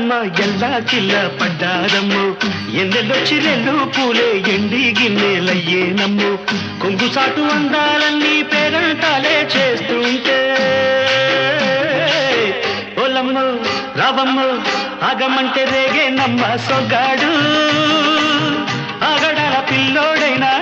రాధమ్మ ఎల్లా కిల్ల పడ్డారమ్ము ఎందెల్లొచ్చి రెండు పూలే ఎండి గిన్నెలయ్యే నమ్ము కొంగు సాటు అందాలన్నీ పేరంటాలే చేస్తుంటే ఓలమ్ము రావమ్ము ఆగమంటే రేగే నమ్మ సొగ్గాడు ఆగడాల పిల్లోడైనా